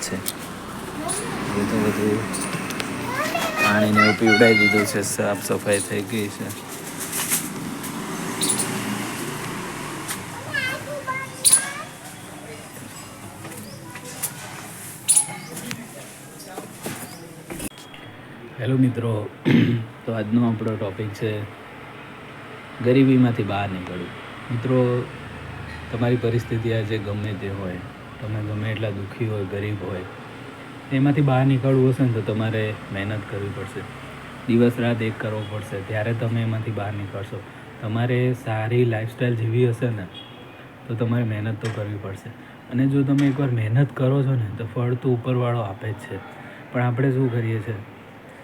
છે. એ તો બધું પાણીને એવું પીવડાવી દીધું છે, સાફ સફાઈ થઈ ગઈ છે. હેલો મિત્રો, તો આજનો આપણો ટૉપિક છે ગરીબીમાંથી બહાર નીકળવું. મિત્રો, તમારી પરિસ્થિતિ આજે ગમે તે હોય, તમે ગમે એટલા દુઃખી હોય, ગરીબ હોય, એમાંથી બહાર નીકળવું હશે ને તો તમારે મહેનત કરવી પડશે. દિવસ રાત એક કરવો પડશે, ત્યારે તમે એમાંથી બહાર નીકળશો. તમારે સારી લાઈફસ્ટાઈલ જીવી હશે ને તો તમારે મહેનત તો કરવી પડશે. અને જો તમે એકવાર મહેનત કરો છો ને તો ફળ તો ઉપરવાળો આપે જ છે. પણ આપણે શું કરીએ છીએ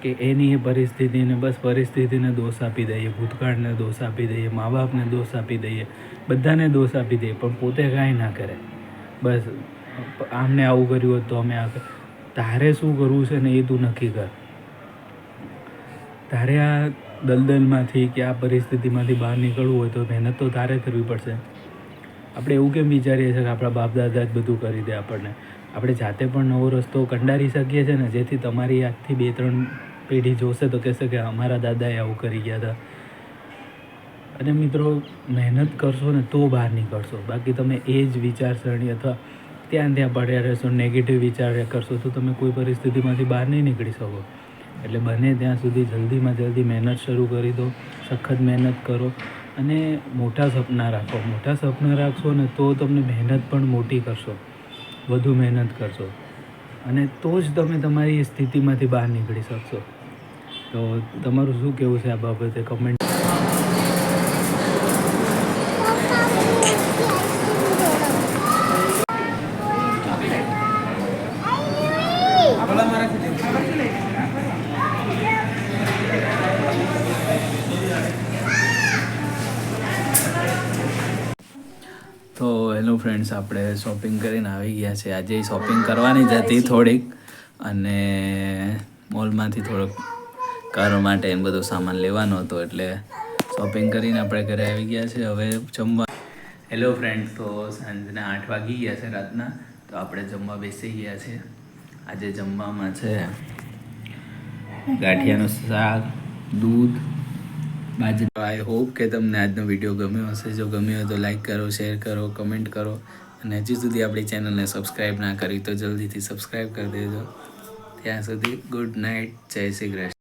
કે એની એ પરિસ્થિતિને બસ પરિસ્થિતિને દોષ આપી દઈએ, ભૂતકાળને દોષ આપી દઈએ, મા બાપને દોષ આપી દઈએ, બધાને દોષ આપી દઈએ, પણ પોતે કાંઈ ના કરે. બસ આમને આવું કર્યું હોત તો અમે આ તારે શું કરવું છે ને એ તું નક્કી કર. તારે આ દલદલમાંથી કે આ પરિસ્થિતિમાંથી બહાર નીકળવું હોય તો મહેનત તો તારે કરવી પડશે. આપણે એવું કેમ વિચારીએ છીએ કે આપણા બાપ દાદા જ બધું કરી દે આપણને? આપણે જાતે પણ નવો રસ્તો કંડારી શકીએ છીએ ને, જેથી તમારી આજથી 2-3 પેઢી જોશે તો કહેશે કે અમારા દાદાએ આવું કરી ગયા હતા. અને મિત્રો, મહેનત કરશો ને તો બહાર નીકળશો. બાકી તમે એ જ વિચારસરણી અથવા ત્યાં પડ્યા રહેશો, નેગેટિવ વિચાર કરશો તો તમે કોઈ પરિસ્થિતિમાંથી બહાર નહીં નીકળી શકો. એટલે બને ત્યાં સુધી જલ્દીમાં જલ્દી મહેનત શરૂ કરી દો, સખત મહેનત કરો અને મોટા સપના રાખો. મોટા સપના રાખશો ને તો તમને મહેનત પણ મોટી કરશો, વધુ મહેનત કરશો અને તો જ તમે તમારી સ્થિતિમાંથી બહાર નીકળી શકશો. તો તમારું શું કહેવું છે આ બાબતે? કમેન્ટ. તો હેલો ફ્રેન્ડ્સ, આપણે શોપિંગ કરીને આવી ગયા છે. આજે શોપિંગ કરવાની જ હતી થોડીક, અને મોલમાંથી થોડોક ઘર માટે એમ બધો સામાન લેવાનો હતો, એટલે શોપિંગ કરીને આપણે ઘરે આવી ગયા છે. હવે જમવા. હેલો ફ્રેન્ડ્સ, તો સાંજના 8 વાગી ગયા છે રાતના. તો આપણે જમવા બેસી ગયા છે. આજે જમવામાં છે ગાંઠિયાનું શાક, દૂધ, બાજરી. આઈ હોપ કે તમને આજનો વિડીયો ગમ્યો હશે. જો ગમ્યો હોય તો લાઈક કરો, શેર કરો, કમેન્ટ કરો અને હજી સુધી આપણી ચેનલને સબસ્ક્રાઈબ ના કરી તો જલ્દીથી સબસ્ક્રાઈબ કરી દેજો. ત્યાં સુધી ગુડ નાઇટ, જય શ્રી કૃષ્ણ.